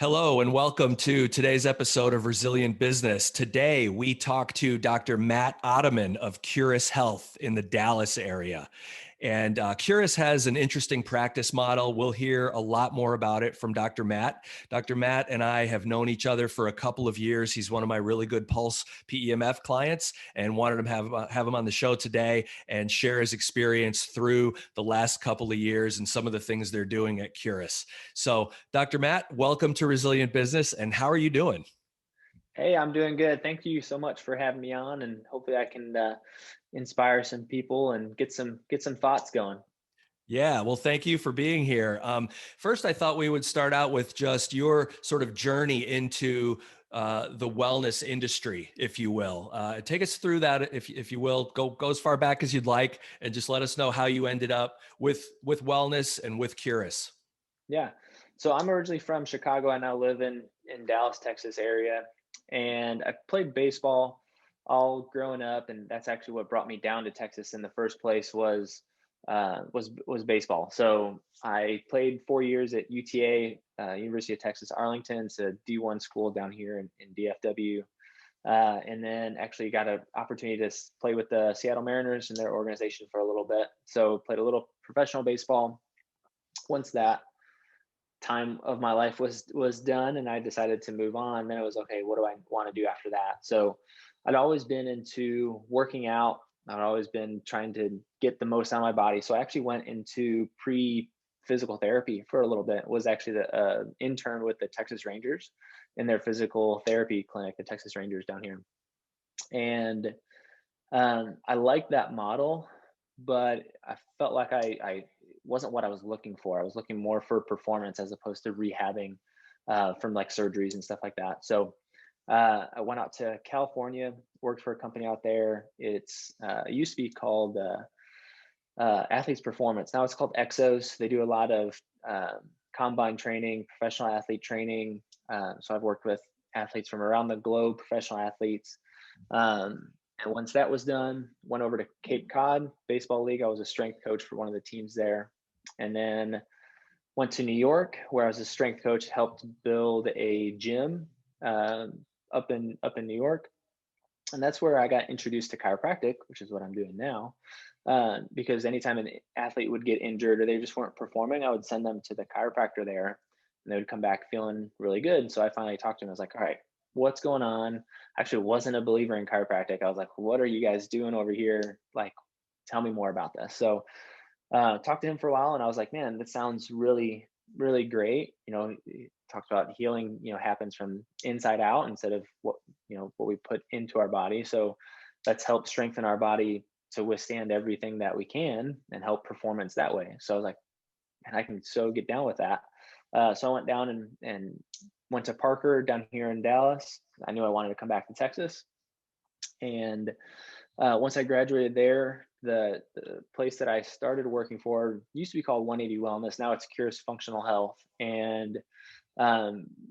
Hello and welcome to today's episode of Resilient Business. Today we talk to Dr. Matt Otteman of Curis Health in the Dallas area. And Curus has an interesting practice model. We'll hear a lot more about it from Dr. Matt. Dr. Matt and I have known each other for a couple of years. He's one of my really good Pulse PEMF clients and wanted to have him on the show today and share his experience through the last couple of years and some of the things they're doing at Curus. So, Dr. Matt, welcome to Resilient Business. And how are you doing? Hey, I'm doing good. Thank you so much for having me on, and hopefully I can inspire some people and get some thoughts going. Yeah, well, thank you for being here. First, I thought we would start out with just your sort of journey into the wellness industry, if you will. Take us through that, if you will. Go as far back as you'd like, and just let us know how you ended up with wellness and with Curus. Yeah. So I'm originally from Chicago. I now live in Dallas, Texas area, and I played baseball all growing up, and that's actually what brought me down to Texas in the first place was baseball. So I played 4 years at UTA, University of Texas Arlington. It's a D1 school down here in DFW. And then actually got an opportunity to play with the Seattle Mariners and their organization for a little bit. So played a little professional baseball. Once that time of my life was done and I decided to move on, then it was okay, what do I want to do after that? So I'd always been into working out. I'd always been trying to get the most out of my body. So I actually went into physical therapy for a little bit. Was actually the intern with the Texas Rangers in their physical therapy clinic, the Texas Rangers down here. And I liked that model, but I felt like I wasn't what I was looking for. I was looking more for performance as opposed to rehabbing from like surgeries and stuff like that. So I went out to California, worked for a company out there. It used to be called Athletes Performance. Now it's called Exos. They do a lot of combine training, professional athlete training. So I've worked with athletes from around the globe, professional athletes. And once that was done, went over to Cape Cod Baseball League. I was a strength coach for one of the teams there. And then went to New York, where I was a strength coach, helped build a gym up in New York. And that's where I got introduced to chiropractic, which is what I'm doing now. Because anytime an athlete would get injured or they just weren't performing, I would send them to the chiropractor there and they would come back feeling really good. And so I finally talked to him. I was like, all right, what's going on? Actually wasn't a believer in chiropractic. I was like, what are you guys doing over here? Like, tell me more about this. So talked to him for a while and I was like, man, this sounds really, really great. He talked about healing, happens from inside out instead of what we put into our body. So let's help strengthen our body to withstand everything that we can and help performance that way. So I was like, and I can so get down with that. So I went down and went to Parker down here in Dallas. I knew I wanted to come back to Texas. And once I graduated there, the place that I started working for used to be called 180 Wellness. Now it's Curis Functional Health. And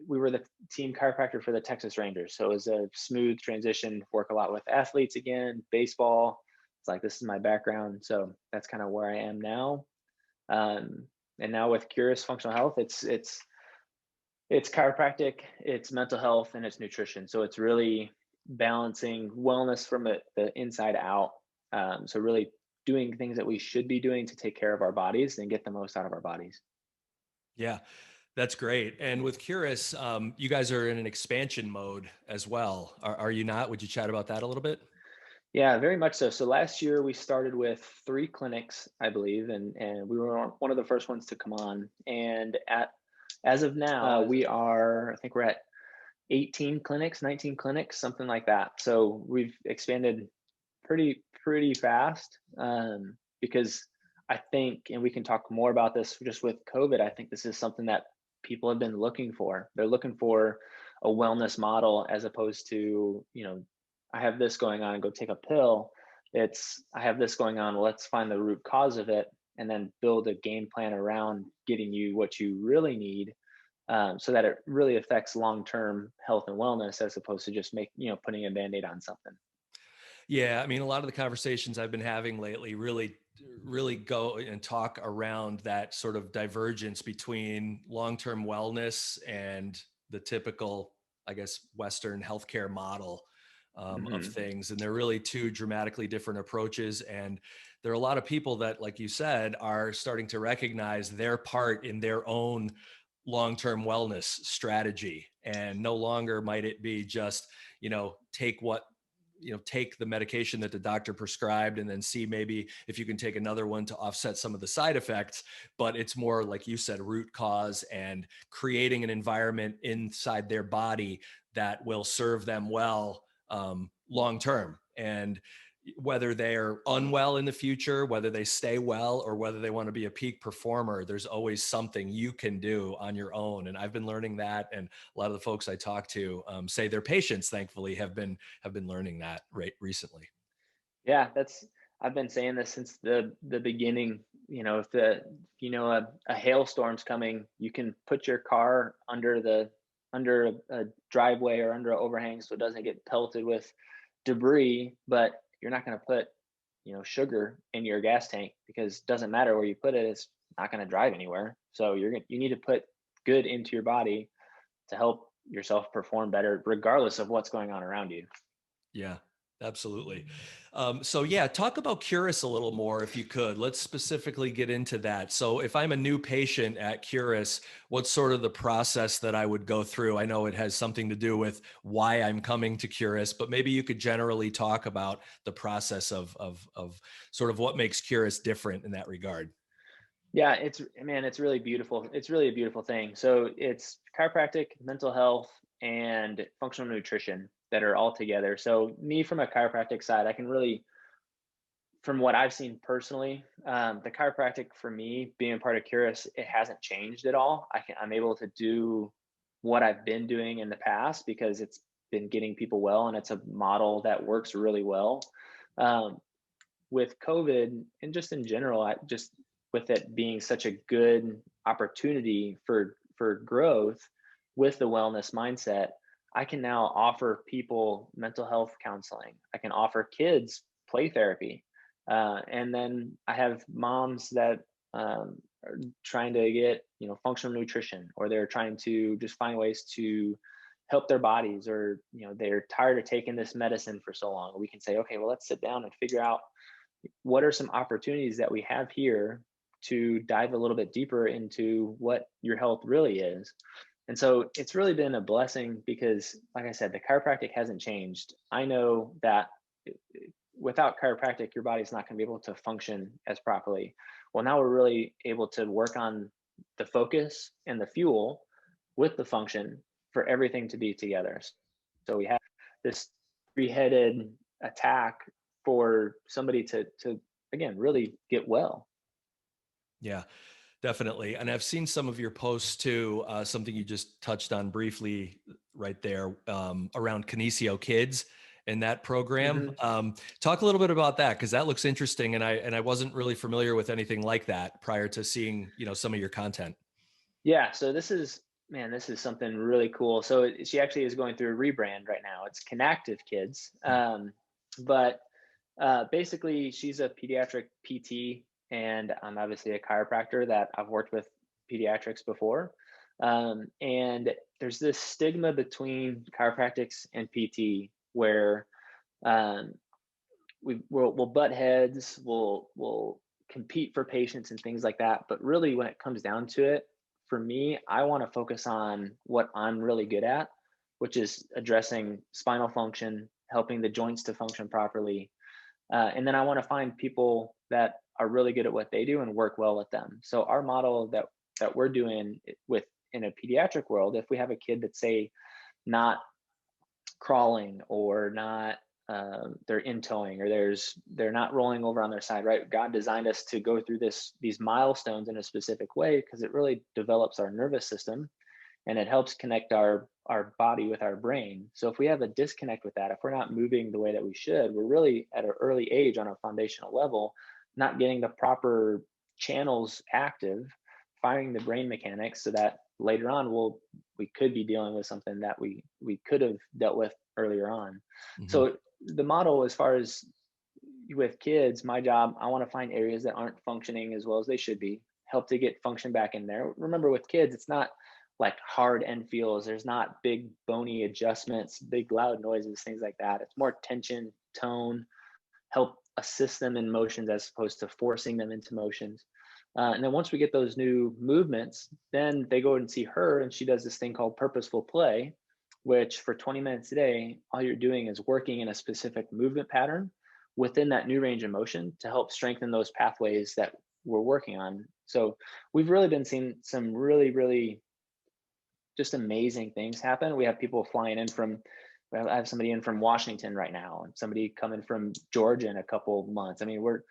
we were the team chiropractor for the Texas Rangers. So it was a smooth transition, work a lot with athletes again, baseball. It's like, this is my background. So that's kind of where I am now. And now with Curis Functional Health, it's chiropractic, it's mental health, and it's nutrition. So it's really balancing wellness from the inside out. So really doing things that we should be doing to take care of our bodies and get the most out of our bodies. Yeah, that's great. And with Curus, you guys are in an expansion mode as well. Are you not? Would you chat about that a little bit? Yeah, very much so. So last year we started with 3 clinics, I believe, and we were one of the first ones to come on. And as of now, I think we're at 18 clinics, 19 clinics, something like that. So we've expanded pretty fast because I think, and we can talk more about this just with COVID, I think this is something that people have been looking for. They're looking for a wellness model as opposed to, I have this going on, go take a pill. It's, I have this going on, let's find the root cause of it and then build a game plan around getting you what you really need, so that it really affects long-term health and wellness as opposed to just putting a Band-Aid on something. Yeah, I mean, a lot of the conversations I've been having lately really go and talk around that sort of divergence between long-term wellness and the typical, I guess, Western healthcare model of Hmm. things. And they're really two dramatically different approaches. And there are a lot of people that, like you said, are starting to recognize their part in their own long-term wellness strategy. And no longer might it be just, take the medication that the doctor prescribed and then see maybe if you can take another one to offset some of the side effects. But it's more, like you said, root cause and creating an environment inside their body that will serve them well long term. And whether they're unwell in the future, whether they stay well, or whether they want to be a peak performer, there's always something you can do on your own. And I've been learning that, and a lot of the folks I talk to say their patients, thankfully, have been learning that right recently. Yeah, I've been saying this since the beginning. If a hailstorm's coming, you can put your car under a driveway or under an overhang so it doesn't get pelted with debris, but you're not going to put sugar in your gas tank, because it doesn't matter where you put it, it's not going to drive anywhere. So you need to put good into your body to help yourself perform better regardless of what's going on around you. Yeah, absolutely. So yeah, talk about Curus a little more if you could. Let's specifically get into that. So if I'm a new patient at Curus, what's sort of the process that I would go through? I know it has something to do with why I'm coming to Curus, but maybe you could generally talk about the process of sort of what makes Curus different in that regard. Yeah, it's really beautiful. It's really a beautiful thing. So it's chiropractic, mental health, and functional nutrition that are all together. So me, from a chiropractic side, I can really, from what I've seen personally, the chiropractic for me being a part of Curus, it hasn't changed at all. I'm able to do what I've been doing in the past because it's been getting people well, and it's a model that works really well. Um, with COVID and just in general, I just, with it being such a good opportunity for growth with the wellness mindset, I can now offer people mental health counseling. I can offer kids play therapy, and then I have moms that are trying to get functional nutrition, or they're trying to just find ways to help their bodies, or they're tired of taking this medicine for so long. We can say, okay, well, let's sit down and figure out what are some opportunities that we have here to dive a little bit deeper into what your health really is. And so it's really been a blessing because, like I said, the chiropractic hasn't changed. I know that without chiropractic, your body's not going to be able to function as properly. Well, now we're really able to work on the focus and the fuel with the function for everything to be together. So we have this three-headed attack for somebody to again really get well. Yeah, definitely. And I've seen some of your posts too, something you just touched on briefly right there, around Kinesio Kids and that program. Hmm. Talk a little bit about that, because that looks interesting. And I wasn't really familiar with anything like that prior to seeing, some of your content. Yeah, so this is something really cool. So she actually is going through a rebrand right now. It's Kinactive Kids, but basically she's a pediatric PT, and I'm obviously a chiropractor that I've worked with pediatrics before. And there's this stigma between chiropractics and PT where um, we'll butt heads, we'll compete for patients and things like that. But really, when it comes down to it, for me, I want to focus on what I'm really good at, which is addressing spinal function, helping the joints to function properly, and then I want to find people that are really good at what they do and work well with them. So our model that we're doing with in a pediatric world, if we have a kid that's, say, not crawling, or not they're in towing, or they're not rolling over on their side, right? God designed us to go through these milestones in a specific way because it really develops our nervous system, and it helps connect our body with our brain. So if we have a disconnect with that, if we're not moving the way that we should, we're really at an early age on a foundational level not getting the proper channels active, firing the brain mechanics, so that later on we could be dealing with something that we could have dealt with earlier on. Hmm. So the model, as far as with kids, my job, I want to find areas that aren't functioning as well as they should be, help to get function back in there. Remember, with kids, it's not like hard end feels. There's not big bony adjustments, big loud noises, things like that. It's more tension, tone, help assist them in motions as opposed to forcing them into motions. And then once we get those new movements, then they go and see her, and she does this thing called purposeful play, which for 20 minutes a day, all you're doing is working in a specific movement pattern within that new range of motion to help strengthen those pathways that we're working on. So we've really been seeing some really, really just amazing things happen. We have people flying in from, I have somebody in from Washington right now, and somebody coming from Georgia in a couple of months. I mean, we're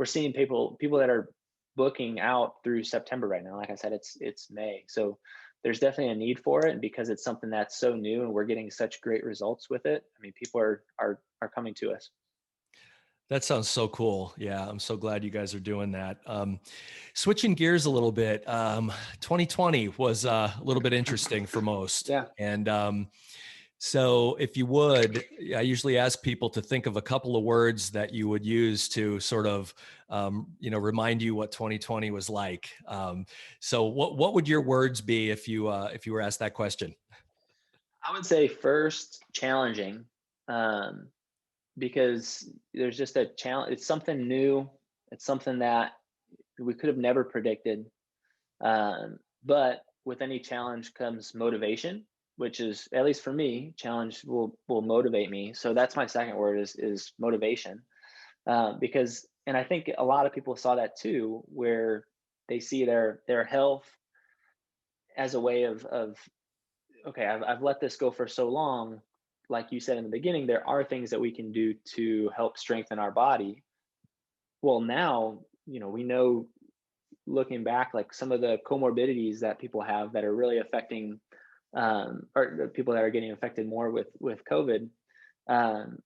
seeing people that are booking out through September right now. Like I said, it's May, so there's definitely a need for it, and because it's something that's so new and we're getting such great results with it, I mean, people are coming to us. That sounds so cool. Yeah, I'm so glad you guys are doing that. Switching gears a little bit, 2020 was a little bit interesting for most. Yeah. And so if you would, I usually ask people to think of a couple of words that you would use to sort of, remind you what 2020 was like. So what would your words be if you were asked that question? I would say first, challenging. Um, because there's just a challenge. It's something new. It's something that we could have never predicted. But with any challenge comes motivation, which is, at least for me, challenge will motivate me. So that's my second word is motivation. Because, and I think a lot of people saw that too, where they see their health as a way of okay, I've let this go for so long. Like you said in the beginning, there are things that we can do to help strengthen our body. Well, now, we know, looking back, like some of the comorbidities that people have that are really affecting, or the people that are getting affected more with COVID. Um,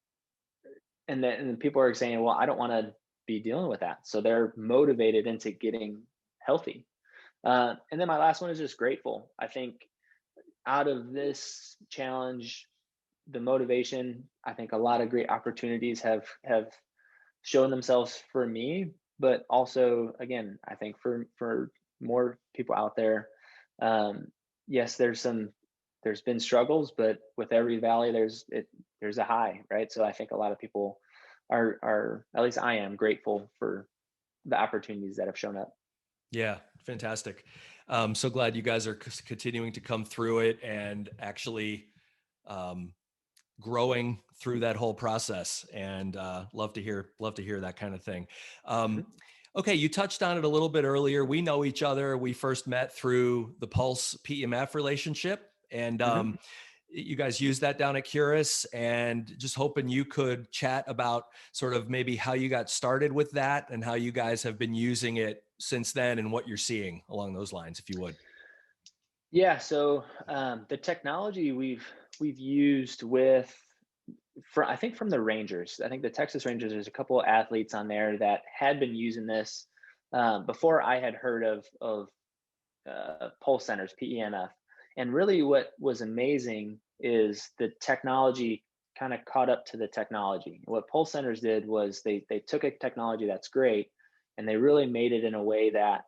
and then people are saying, well, I don't want to be dealing with that. So they're motivated into getting healthy. And then my last one is just grateful. I think out of this challenge, the motivation, I think a lot of great opportunities have shown themselves for me, but also, again, I think for more people out there. um, yes, there's been struggles, but with every valley there's a high, right? So I think a lot of people are, at least I am, grateful for the opportunities that have shown up. Yeah, fantastic. So glad you guys are continuing to come through it and actually um, growing through that whole process. And love to hear that kind of thing. Mhm. Okay, you touched on it a little bit earlier. We know each other. We first met through the Pulse PMF relationship, and Mhm. you guys use that down at Curus. And just hoping you could chat about sort of maybe how you got started with that and how you guys have been using it since then and what you're seeing along those lines, if you would. Yeah, so the technology we've used I think from the Rangers. I think the Texas Rangers, there's a couple of athletes on there that had been using this before I had heard of pulse centers, PEMF. And really, what was amazing is the technology kind of caught up to the technology. What pulse centers did was they took a technology that's great, and they really made it in a way that,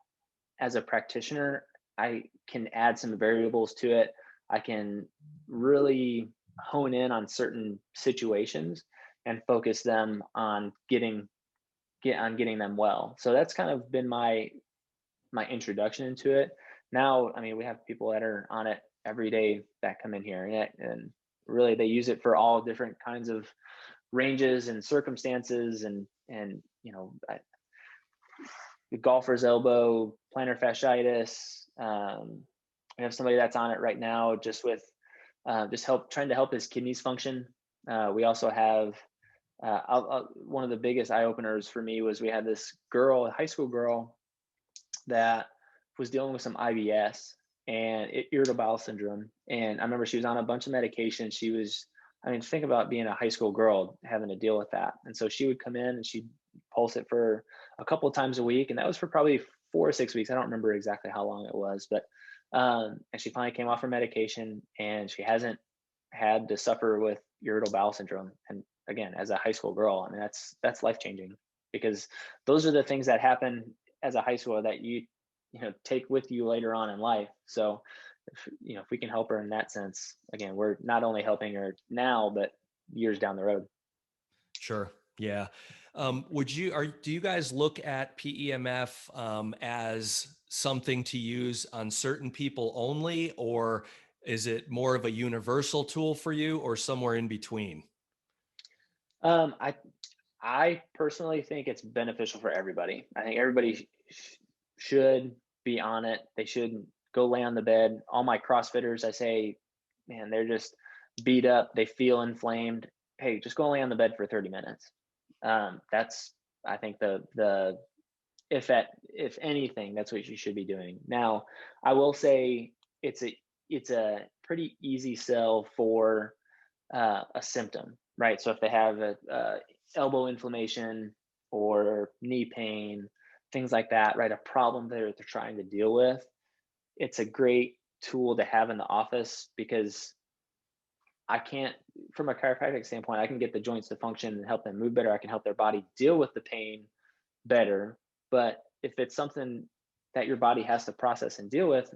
as a practitioner, I can add some variables to it. I can really hone in on certain situations and focus them on getting them well. So that's kind of been my introduction into it. Now, I mean, we have people that are on it every day that come in here, and really they use it for all different kinds of ranges and circumstances, and the golfer's elbow, plantar fasciitis. We have somebody that's on it right now, just with just trying to help his kidneys function. We also have one of the biggest eye openers for me was we had this girl, a high school girl, that was dealing with some IBS and irritable bowel syndrome. And I remember she was on a bunch of medication. I mean, think about being a high school girl having to deal with that. And so she would come in and she'd pulse it for a couple of times a week. And that was for probably 4 or 6 weeks. I don't remember exactly how long it was, but, and she finally came off her medication, and she hasn't had to suffer with irritable bowel syndrome. And again, as a high school girl, I mean, that's life changing, because those are the things that happen as a high schooler that you take with you later on in life. So if we can help her in that sense, again, we're not only helping her now, but years down the road. Sure. Yeah. Do you guys look at PEMF as something to use on certain people only, or is it more of a universal tool for you, or somewhere in between? Um, I I personally think it's beneficial for everybody. I think everybody should be on it. They should go lay on the bed. All my CrossFitters, I say, man, they're just beat up. They feel inflamed. Hey, just go lay on the bed for 30 minutes. That's, I think, the if anything, that's what you should be doing. Now, I will say it's a pretty easy sell for a symptom, right? So if they have a elbow inflammation or knee pain, things like that, right? A problem they're trying to deal with, it's a great tool to have in the office because I can't, from a chiropractic standpoint, I can get the joints to function and help them move better. I can help their body deal with the pain better. But if it's something that your body has to process and deal with,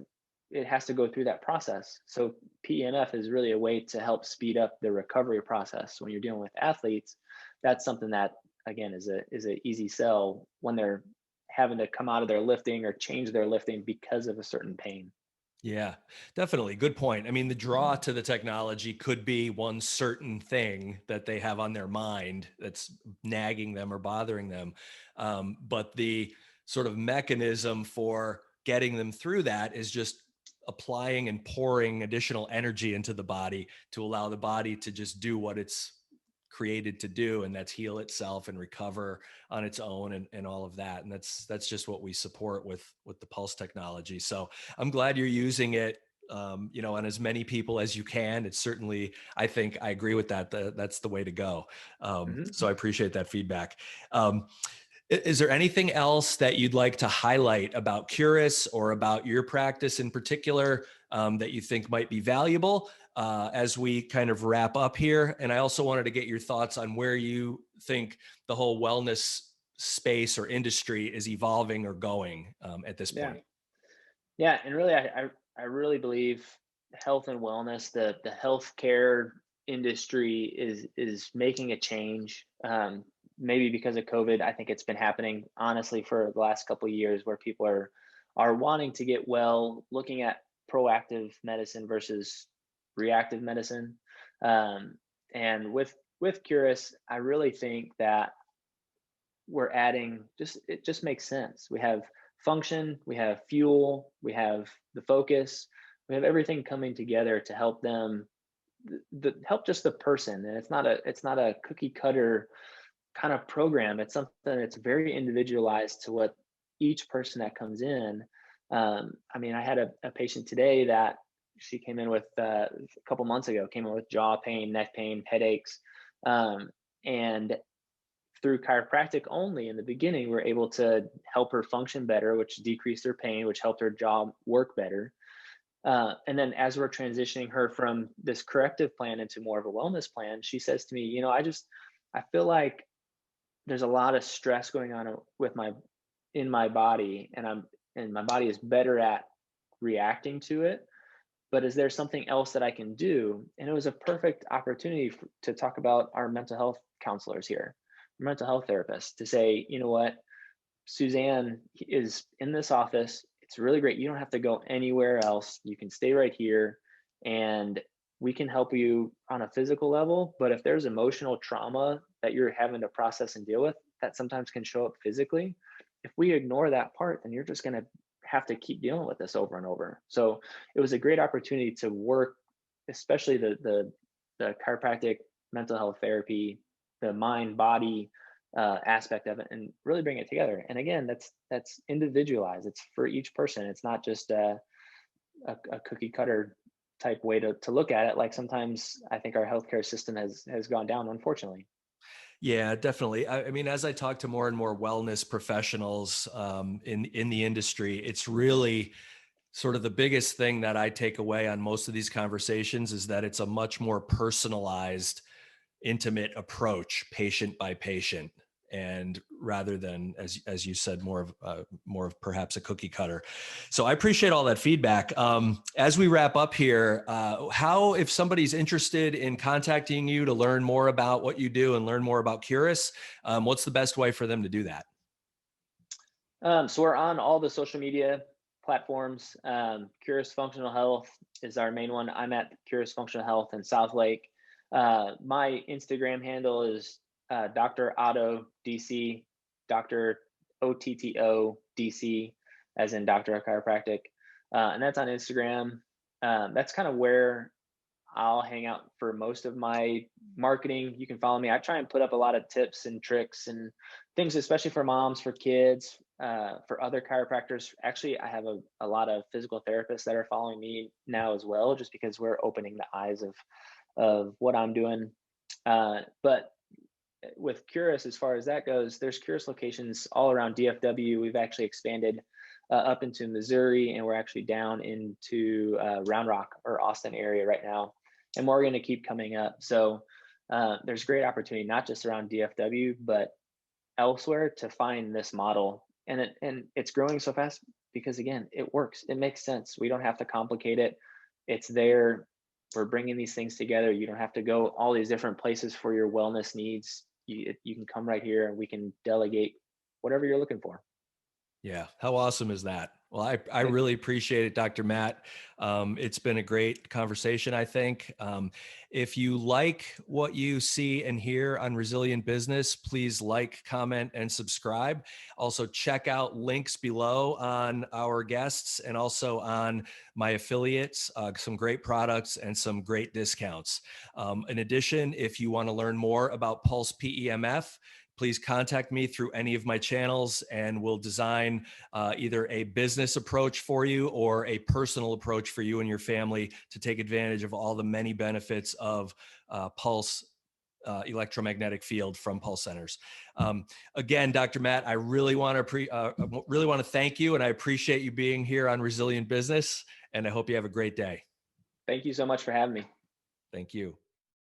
it has to go through that process. So PEMF is really a way to help speed up the recovery process. When you're dealing with athletes, that's something that again is a easy sell when they're having to come out of their lifting or change their lifting because of a certain pain. Yeah, definitely. Good point. I mean, the draw to the technology could be one certain thing that they have on their mind that's nagging them or bothering them. But the sort of mechanism for getting them through that is just applying and pouring additional energy into the body to allow the body to just do what it's created to do, and that's heal itself and recover on its own, and all of that. And that's just what we support with the Pulse technology. So I'm glad you're using it, on as many people as you can. It's certainly, I think I agree with that. That's the way to go. So Mhm. I appreciate that feedback. Um, is there anything else that you'd like to highlight about Curus or about your practice in particular that you think might be valuable as we kind of wrap up here? And I also wanted to get your thoughts on where you think the whole wellness space or industry is evolving or going at this Yeah. point. Yeah, and really, I really believe health and wellness, the healthcare industry is making a change. Maybe because of COVID, I think it's been happening honestly for the last couple of years, where people are wanting to get well, looking at proactive medicine versus reactive medicine. Um, and with Curus, I really think that we're adding, just it just makes sense. We have function, we have fuel, we have the focus, we have everything coming together to help them, help just the person. And it's not a cookie cutter kind of program. It's something that's very individualized to what each person that comes in. I mean, I had a patient today that she came in with a couple months ago, came in with jaw pain, neck pain, headaches, and through chiropractic only in the beginning, we're able to help her function better, which decreased her pain, which helped her jaw work better. And then as we're transitioning her from this corrective plan into more of a wellness plan, she says to me, I feel like there's a lot of stress going on with my in my body, and my body is better at reacting to it. But is there something else that I can do? And it was a perfect opportunity to talk about our mental health counselors here, mental health therapists, to say, you know what, Suzanne is in this office. It's really great. You don't have to go anywhere else. You can stay right here, and we can help you on a physical level. But if there's emotional trauma that you're having to process and deal with, that sometimes can show up physically. If we ignore that part, then you're just going to have to keep dealing with this over and over. So it was a great opportunity to work, especially the chiropractic, mental health therapy, the mind body aspect of it, and really bring it together. And again, that's individualized. It's for each person. It's not just a cookie cutter type way to look at it. Like sometimes I think our healthcare system has gone down, unfortunately. Yeah, definitely. I mean, as I talk to more and more wellness professionals in the industry, it's really sort of the biggest thing that I take away on most of these conversations is that it's a much more personalized, intimate approach, patient by patient. and rather than, as you said, more of perhaps a cookie cutter. So I appreciate all that feedback. As we wrap up here, how, if somebody's interested in contacting you to learn more about what you do and learn more about Curus, what's the best way for them to do that? So we're on all the social media platforms. Curis Functional Health is our main one. I'm at Curis Functional Health in South Lake. My Instagram handle is Dr. Otto DC, Dr. OTTO DC, as in Doctor of Chiropractic. And that's on Instagram. That's kind of where I'll hang out for most of my marketing. You can follow me. I try and put up a lot of tips and tricks and things, especially for moms, for kids, for other chiropractors. Actually, I have a lot of physical therapists that are following me now as well, just because we're opening the eyes of what I'm doing. But with Curus, as far as that goes, there's Curus locations all around DFW. We've actually expanded up into Missouri, and we're actually down into Round Rock or Austin area right now, and we're going to keep coming up. So there's great opportunity, not just around DFW, but elsewhere, to find this model. And it's growing so fast because, again, it works. It makes sense. We don't have to complicate it. It's there. We're bringing these things together. You don't have to go all these different places for your wellness needs. You can come right here, and we can delegate whatever you're looking for. Yeah. How awesome is that? Well, I really appreciate it, Dr. Matt. It's been a great conversation, I think. If you like what you see and hear on Resilient Business, please like, comment, and subscribe. Also, check out links below on our guests and also on my affiliates, some great products and some great discounts. In addition, if you want to learn more about Pulse PEMF, please contact me through any of my channels, and we'll design either a business approach for you or a personal approach for you and your family to take advantage of all the many benefits of pulse electromagnetic field from pulse centers. Again, Dr. Matt, I really want to thank you, and I appreciate you being here on Resilient Business, and I hope you have a great day. Thank you so much for having me. Thank you.